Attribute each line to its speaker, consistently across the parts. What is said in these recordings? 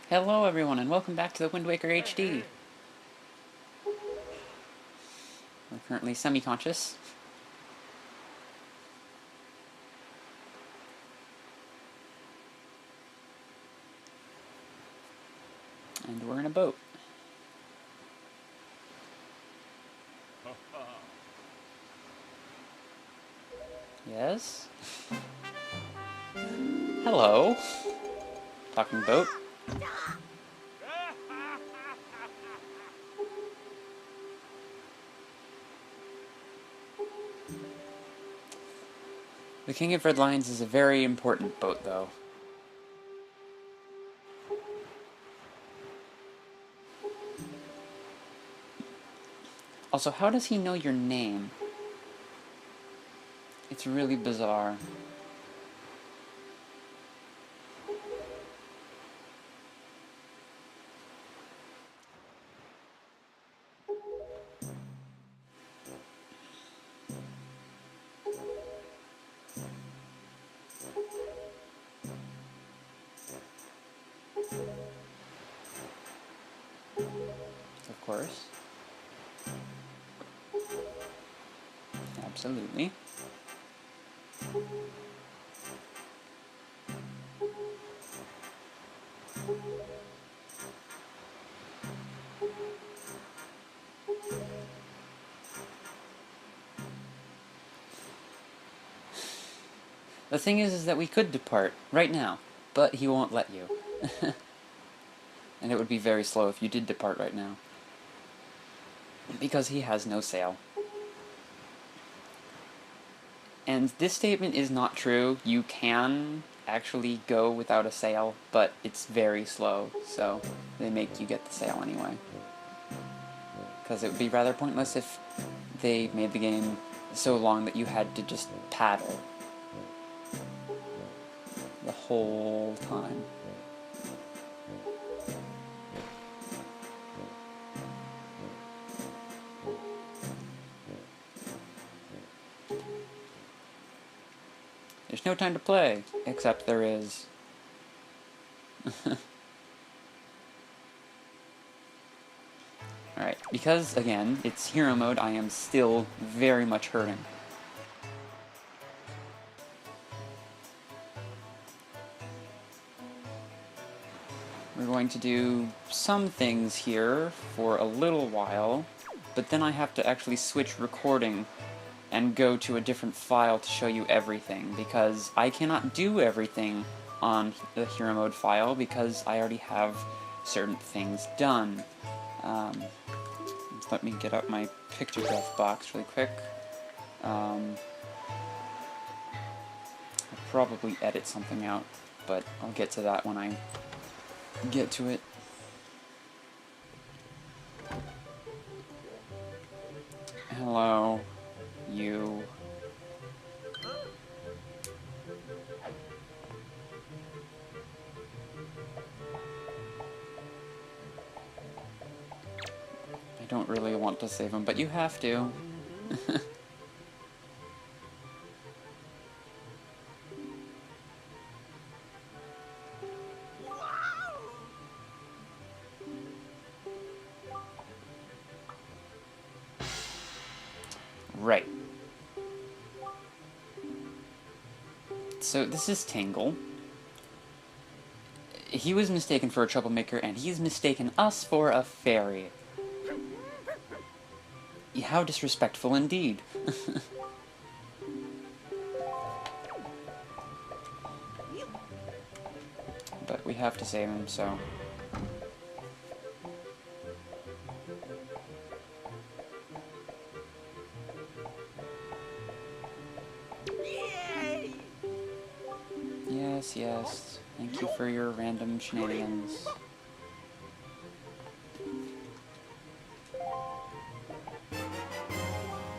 Speaker 1: Hello everyone and welcome back to the Wind Waker HD. We're currently semi-conscious. And we're in a boat. Yes? Hello. Talking boat. The King of Red Lions is a very important boat, though. Also, how does he know your name? It's really bizarre. Of course. Absolutely. The thing is that we could depart right now, but he won't let you. And it would be very slow if you did depart right now. Because he has no sail. And this statement is not true. You can actually go without a sail, but it's very slow, so they make you get the sail anyway. Because it would be rather pointless if they made the game so long that you had to just paddle the whole time. There's no time to play, except there is. Alright, because, again, it's hero mode, I am still very much hurting. We're going to do some things here for a little while, but then I have to actually switch recording and go to a different file to show you everything, because I cannot do everything on the hero mode file because I already have certain things done. Let me get out my Pictou Box really quick. I'll probably edit something out, but I'll get to that when I get to it. Hello, you. I don't really want to save him, but you have to. Right. So this is Tingle. He was mistaken for a troublemaker, and he's mistaken us for a fairy. How disrespectful indeed. But we have to save him, so... Yes, yes. Thank you for your random shenanigans.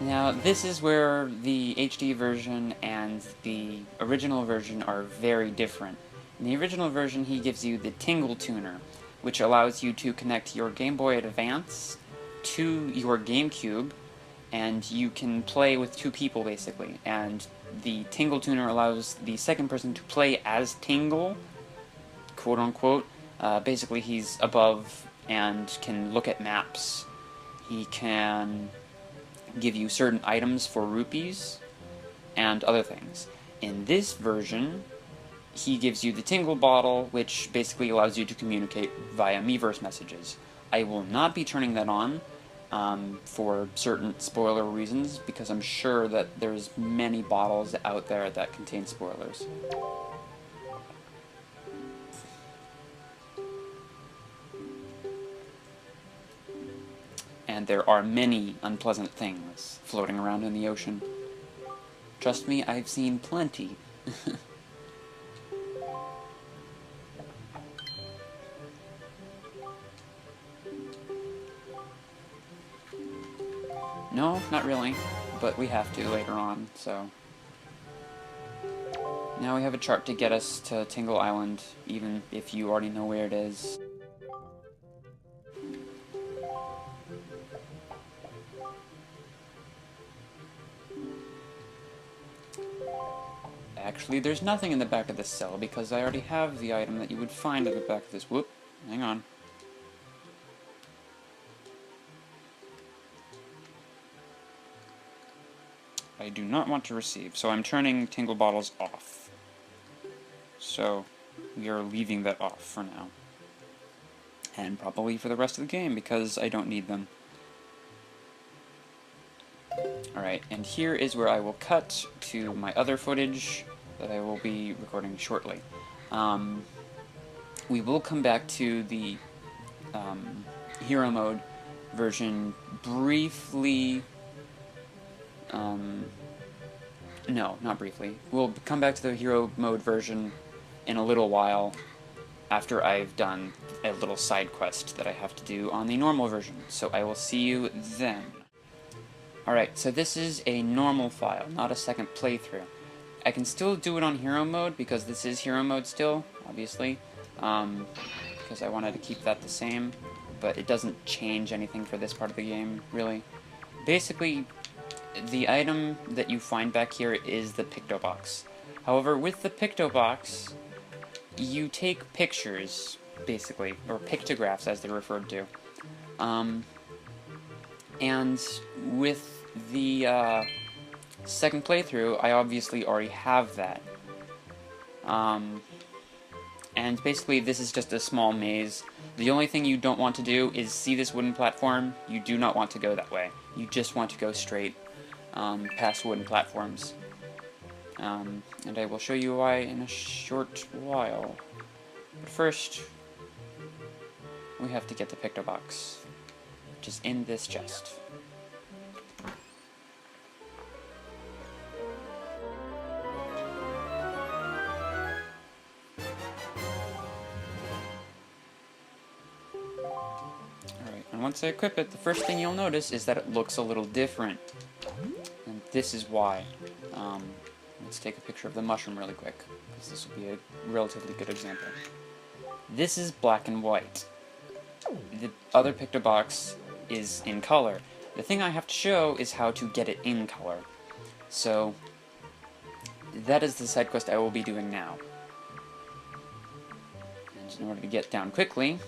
Speaker 1: Now, this is where the HD version and the original version are very different. In the original version, he gives you the Tingle Tuner, which allows you to connect your Game Boy Advance to your GameCube, and you can play with two people, basically. And the Tingle Tuner allows the second person to play as Tingle, quote-unquote, Basically, he's above and can look at maps. He can give you certain items for rupees and other things. In this version, he gives you the Tingle Bottle, which basically allows you to communicate via Miiverse messages. I will not be turning that on for certain spoiler reasons, because I'm sure that there's many bottles out there that contain spoilers. And there are many unpleasant things floating around in the ocean. Trust me, I've seen plenty. No, not really, but we have to later on, so... Now we have a chart to get us to Tingle Island, even if you already know where it is. Actually, there's nothing in the back of this cell, because I already have the item that you would find at the back of this... Whoop, hang on. I do not want to receive, so I'm turning Tingle Bottles off. So, we are leaving that off for now. And probably for the rest of the game, because I don't need them. Alright, and here is where I will cut to my other footage that I will be recording shortly. We will come back to the Hero Mode version briefly. No, not briefly. We'll come back to the Hero Mode version in a little while after I've done a little side quest that I have to do on the normal version. So I will see you then. Alright, so this is a normal file, not a second playthrough. I can still do it on Hero Mode, because this is Hero Mode still, obviously, because I wanted to keep that the same, but it doesn't change anything for this part of the game, really. Basically, the item that you find back here is the Pictou Box. However, with the Pictou Box, you take pictures, basically, or pictographs as they're referred to. And with the second playthrough, I obviously already have that. And basically this is just a small maze. The only thing you don't want to do is see this wooden platform. You do not want to go that way. You just want to go straight past wooden platforms. And I will show you why in a short while. But first, we have to get the Pictou Box, which is in this chest. Alright, and once I equip it, the first thing you'll notice is that it looks a little different. And this is why. Let's take a picture of the mushroom really quick, because this will be a relatively good example. This is black and white. The other Pictou Box is in color. The thing I have to show is how to get it in color. So, that is the side quest I will be doing now. And in order to get down quickly,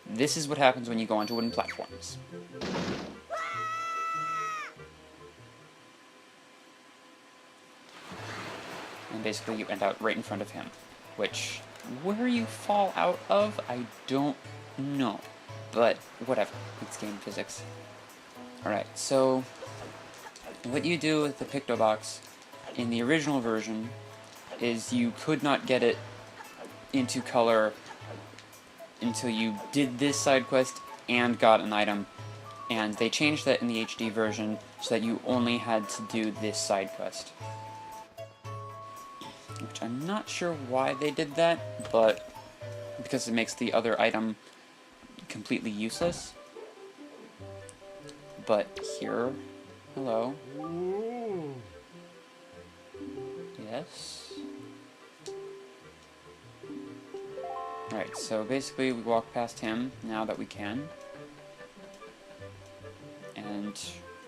Speaker 1: this is what happens when you go onto wooden platforms. And basically you end out right in front of him, which, where you fall out of, I don't know. But, whatever, it's game physics. Alright, so, what you do with the Pictou Box in the original version is you could not get it into color until you did this side quest and got an item, and they changed that in the HD version so that you only had to do this side quest. Which I'm not sure why they did that, but because it makes the other item completely useless. But here, hello. Yes? Alright, so basically we walk past him now that we can. And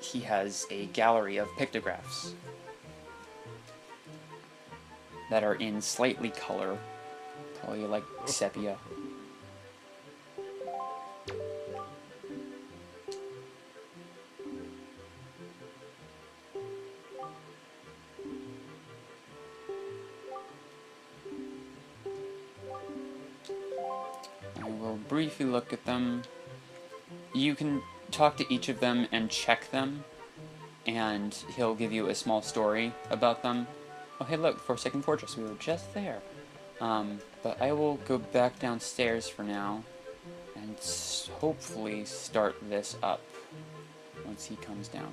Speaker 1: he has a gallery of pictographs that are in slightly color Call you like sepia. I will briefly look at them. You can talk to each of them and check them, and he'll give you a small story about them. Oh, hey, look, Forsaken Fortress. We were just there. But I will go back downstairs for now, and hopefully start this up once he comes down.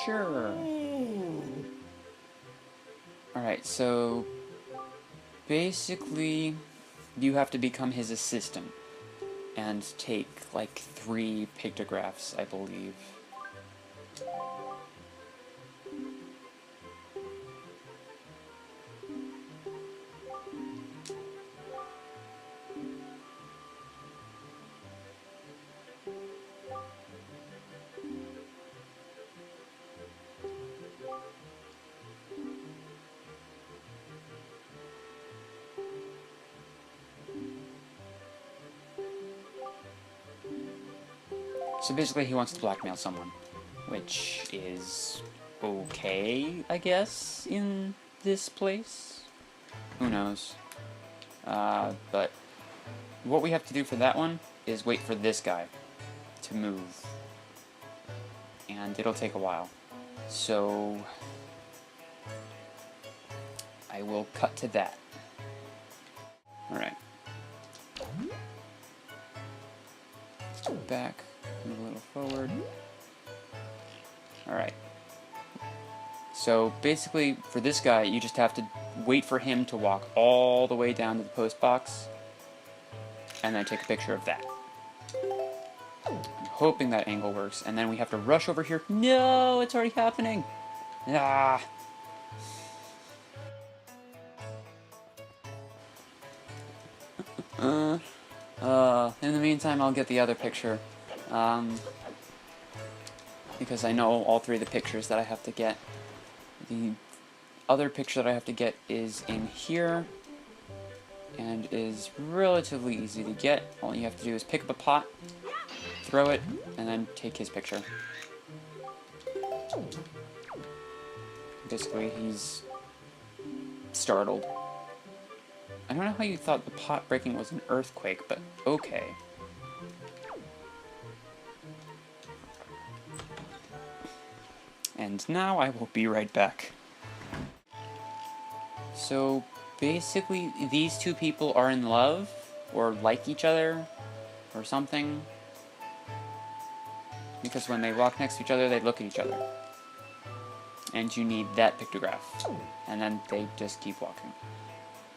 Speaker 1: Sure. Alright, so basically you have to become his assistant and take like 3 pictographs, I believe. So basically he wants to blackmail someone, which is okay, I guess, in this place? Who knows? But what we have to do for that one is wait for this guy to move. And it'll take a while. So I will cut to that. Alright. Let's go back, move a little forward. Alright. So basically, for this guy, you just have to wait for him to walk all the way down to the post box, and then take a picture of that. I'm hoping that angle works, and then we have to rush over here. No, it's already happening! Ah! In the meantime, I'll get the other picture. Because I know all 3 of the pictures that I have to get. The other picture that I have to get is in here, and is relatively easy to get. All you have to do is pick up a pot, throw it, and then take his picture. Basically, he's startled. I don't know how you thought the pot breaking was an earthquake, but okay. And now I will be right back. So basically, these 2 people are in love, or like each other, or something. Because when they walk next to each other, they look at each other. And you need that pictograph. And then they just keep walking.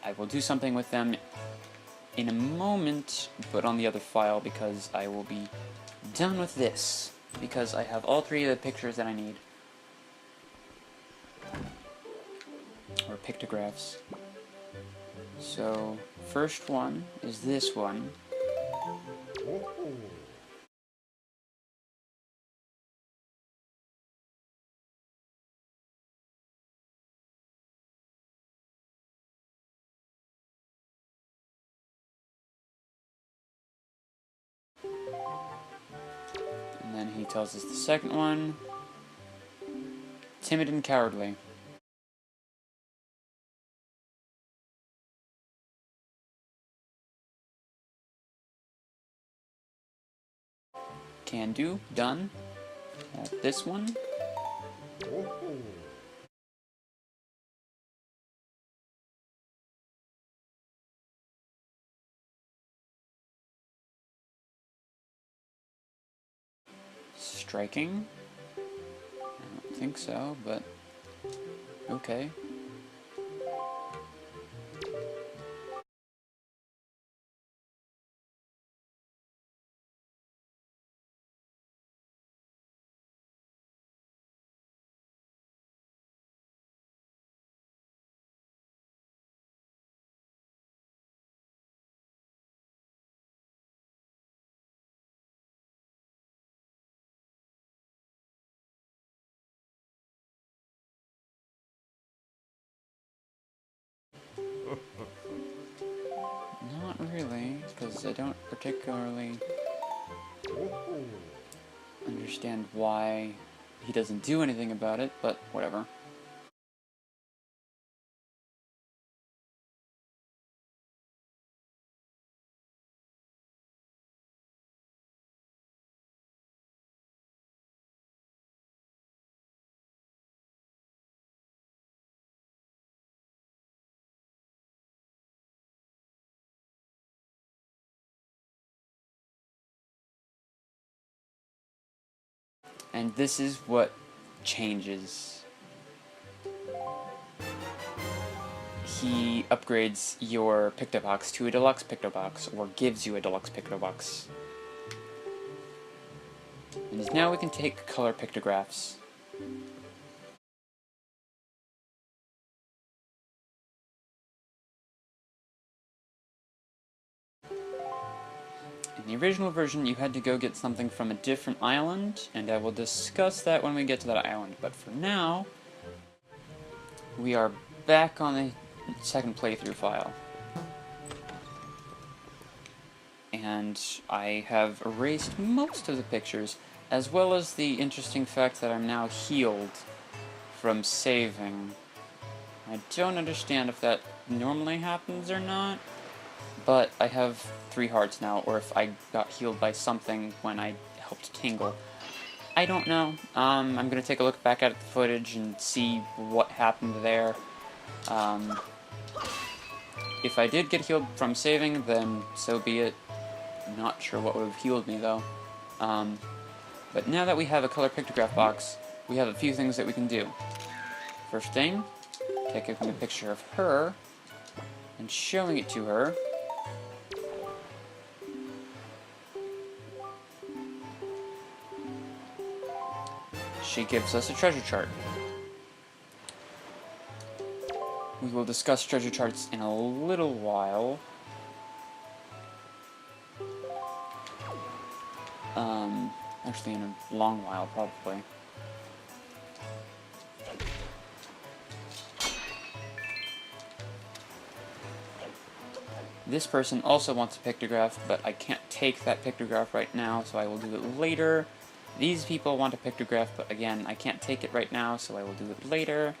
Speaker 1: I will do something with them in a moment, but on the other file, because I will be done with this. Because I have all 3 of the pictures that I need. Or pictographs. So, first one is this one. And then he tells us the second one. Timid and cowardly. Can do. Done. This one. Striking. I don't think so, but okay. really, because I don't particularly understand why he doesn't do anything about it, but whatever. And this is what changes. He upgrades your Pictou Box to a deluxe Pictou Box, or gives you a deluxe Pictou Box. And now we can take color pictographs. In the original version, you had to go get something from a different island, and I will discuss that when we get to that island. But for now, we are back on the second playthrough file. And I have erased most of the pictures, as well as the interesting fact that I'm now healed from saving. I don't understand if that normally happens or not, but I have 3 hearts now, or if I got healed by something when I helped Tingle. I don't know. I'm going to take a look back at the footage and see what happened there. If I did get healed from saving, then so be it. I'm not sure what would have healed me, though. But now that we have a color pictograph box, we have a few things that we can do. First thing, taking a picture of her and showing it to her. She gives us a treasure chart. We will discuss treasure charts in a little while. Actually in a long while, probably. This person also wants a pictograph, but I can't take that pictograph right now, so I will do it later. These people want a pictograph, but again, I can't take it right now, so I will do it later.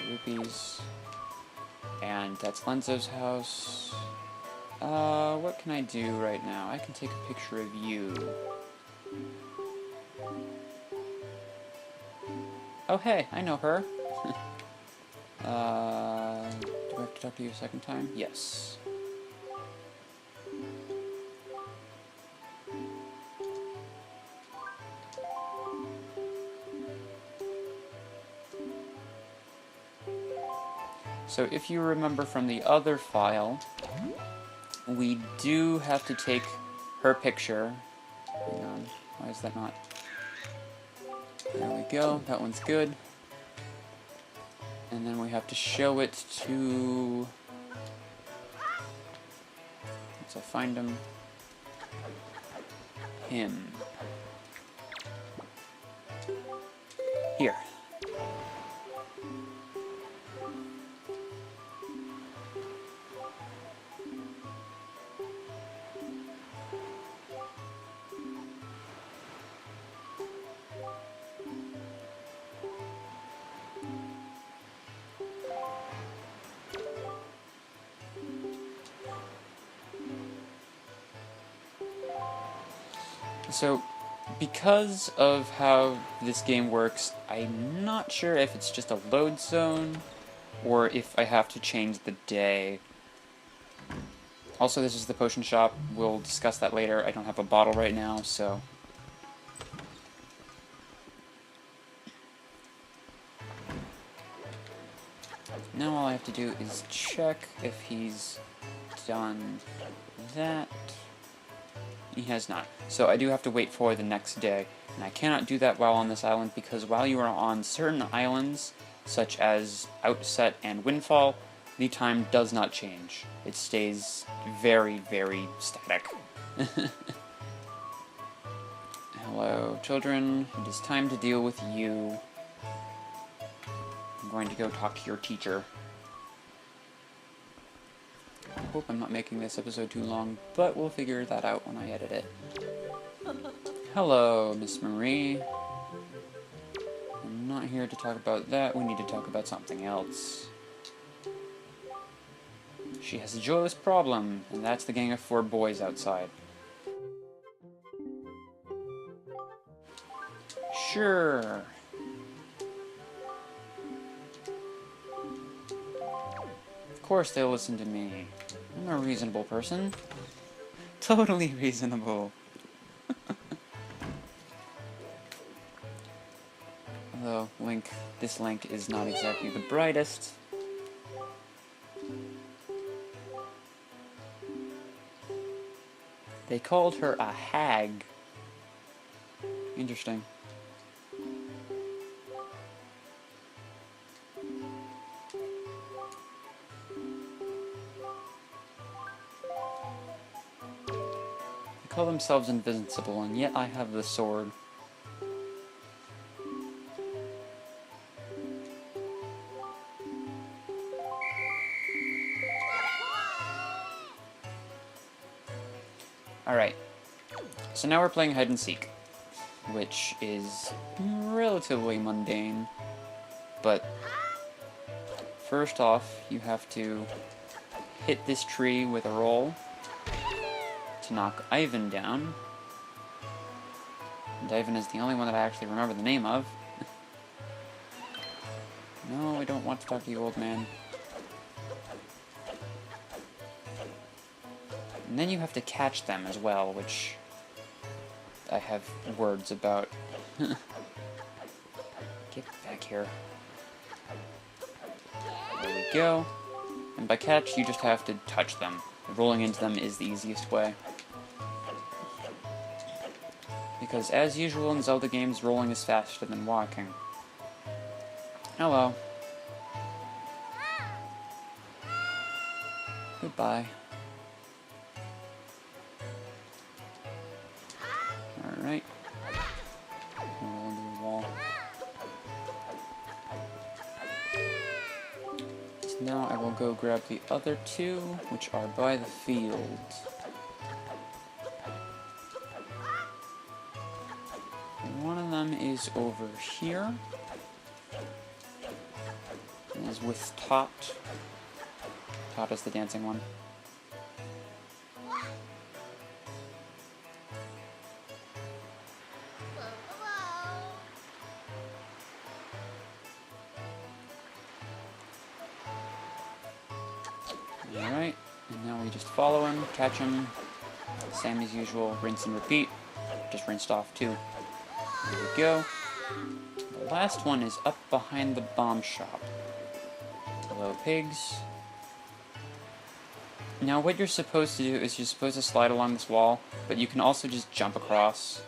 Speaker 1: Rupees. And that's Lenzo's house. What can I do right now? I can take a picture of you. Oh hey, I know her. Do I have to talk to you a second time? Yes. So if you remember from the other file, we do have to take her picture. Hang on, why is that not? There we go, that one's good. And then we have to show it to... Once I find him. Him. Here. So, because of how this game works, I'm not sure if it's just a load zone, or if I have to change the day. Also, this is the potion shop. We'll discuss that later. I don't have a bottle right now, so... Now all I have to do is check if he's done that. He has not. So I do have to wait for the next day. And I cannot do that while on this island, because while you are on certain islands, such as Outset and Windfall, the time does not change. It stays very, very static. Hello, children. It is time to deal with you. I'm going to go talk to your teacher. I hope I'm not making this episode too long, but we'll figure that out when I edit it. Hello, Miss Marie. I'm not here to talk about that, we need to talk about something else. She has a joyless problem, and that's the gang of 4 boys outside. Sure. Of course they'll listen to me. I'm a reasonable person. Totally reasonable. Although, this Link is not exactly the brightest. They called her a hag. Interesting. They call themselves invincible, and yet I have the sword. Alright, so now we're playing hide and seek, which is relatively mundane, but first off, you have to hit this tree with a roll to knock Ivan down, and Ivan is the only one that I actually remember the name of. No, I don't want to talk to you, old man. And then you have to catch them as well, which I have words about. Get back here. There we go. And by catch, you just have to touch them. Rolling into them is the easiest way. Because as usual in Zelda games, rolling is faster than walking. Hello. Goodbye. Alright. Roll into the wall. So now I will go grab the other 2, which are by the field. And one of them is over here. And is with Tot. Tot is the dancing one. Alright, and now we just follow him, catch him, same as usual, rinse and repeat. Just rinsed off too. There we go. The last one is up behind the bomb shop. Hello, pigs. Now what you're supposed to do is you're supposed to slide along this wall, but you can also just jump across,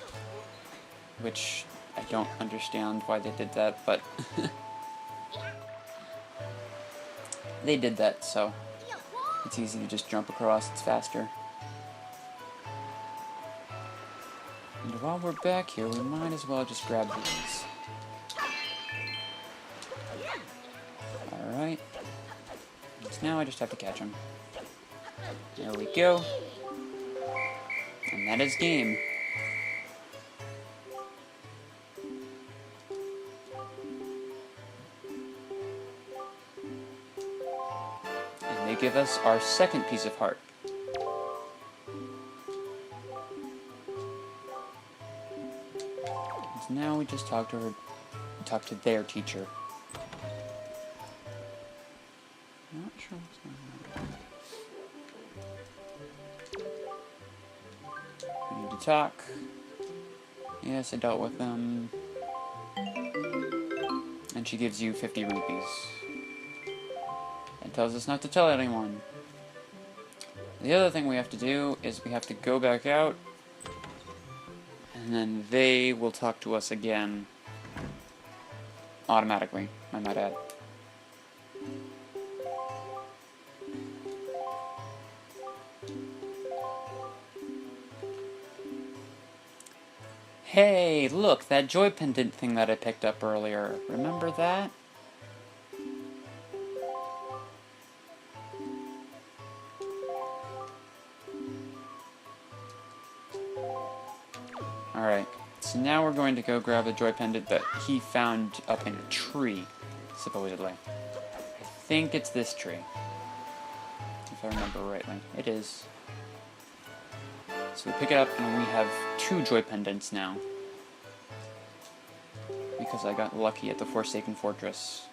Speaker 1: which I don't understand why they did that, but they did that, so it's easy to just jump across, it's faster. And while we're back here, we might as well just grab these. Alright. So now I just have to catch them. There we go. And that is game. And they give us our second piece of heart. So now we just talk to their teacher. Not sure what's going on. We need to talk. Yes, I dealt with them. And she gives you 50 rupees. And tells us not to tell anyone. The other thing we have to do is we have to go back out. And then they will talk to us again. Automatically, I might add. Hey, look, that Joy Pendant thing that I picked up earlier. Remember that? so now we're going to go grab a Joy Pendant that he found up in a tree, supposedly. I think it's this tree, if I remember rightly. It is. So we pick it up, and we have 2 Joy Pendants now. Because I got lucky at the Forsaken Fortress.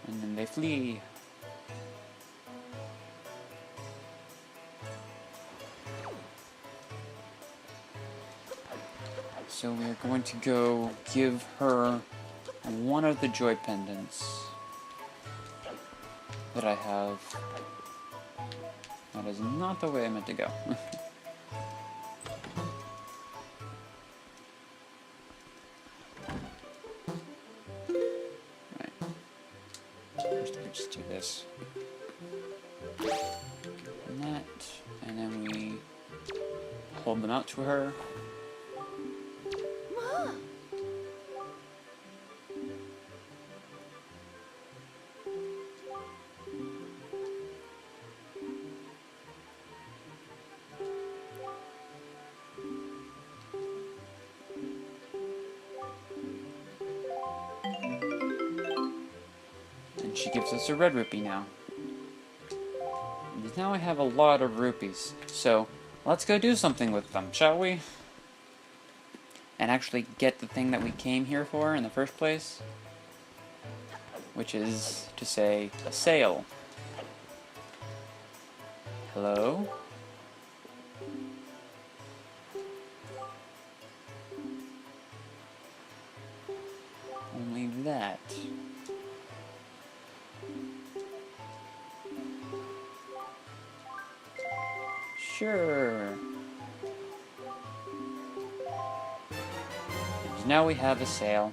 Speaker 1: And then they flee. So we're going to go give her one of the Joy Pendants that I have. That is not the way I meant to go. Right. First we just do this. And that, and then we hold them out to her. She gives us a red rupee now. And now I have a lot of rupees, so let's go do something with them, shall we? And actually get the thing that we came here for in the first place, which is to say, a sail. Hello? Only that. Sure. And now we have a sail.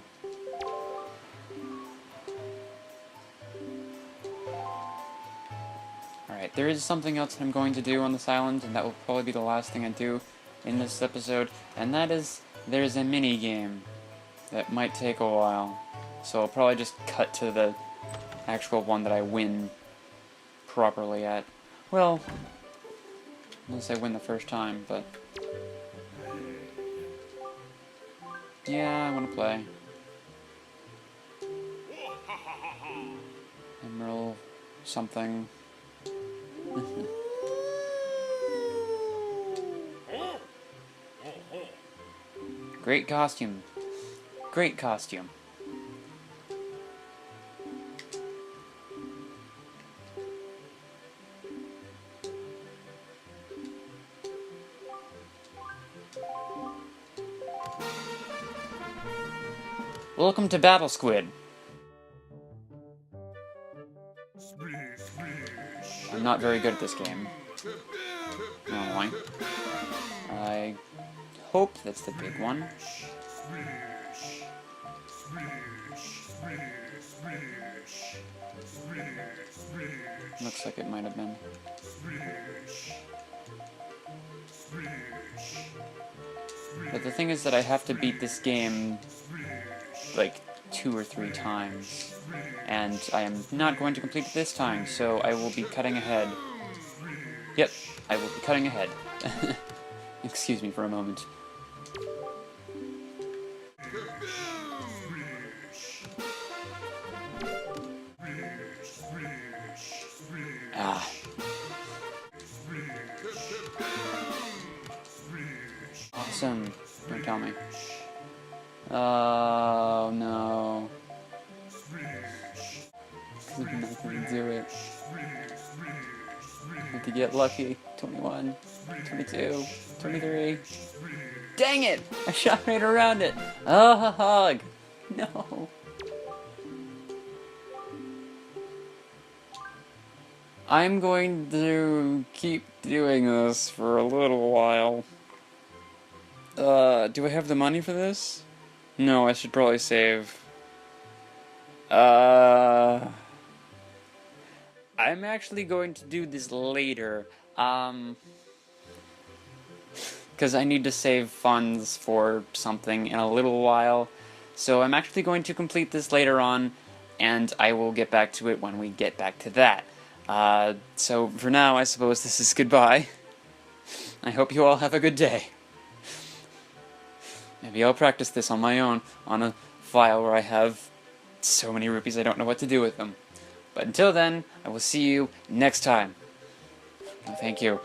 Speaker 1: Alright, there is something else that I'm going to do on this island, and that will probably be the last thing I do in this episode, and that is, there's a mini game that might take a while. So I'll probably just cut to the actual one that I win properly at. Well, unless I win the first time, but yeah, I want to play. Emerald something. Great costume. Great costume. Welcome to Battle Squid. I'm not very good at this game. Normally. I hope that's the big one. Looks like it might have been. But the thing is that I have to beat this game like 2 or 3 times, and I am not going to complete it this time, so I will be cutting ahead. Yep, I will be cutting ahead. Excuse me for a moment. Ah. Awesome. Don't tell me. Oh no. I'm not gonna do it. I have to get lucky. 21, 22, 23. Dang it! I shot right around it. Oh, hug. No. I'm going to keep doing this for a little while. Do I have the money for this? No, I should probably save. I'm actually going to do this later. Because I need to save funds for something in a little while, so I'm actually going to complete this later on, and I will get back to it when we get back to that. So for now, I suppose this is goodbye. I hope you all have a good day. Maybe I'll practice this on my own, on a file where I have so many rupees I don't know what to do with them. But until then, I will see you next time. Thank you.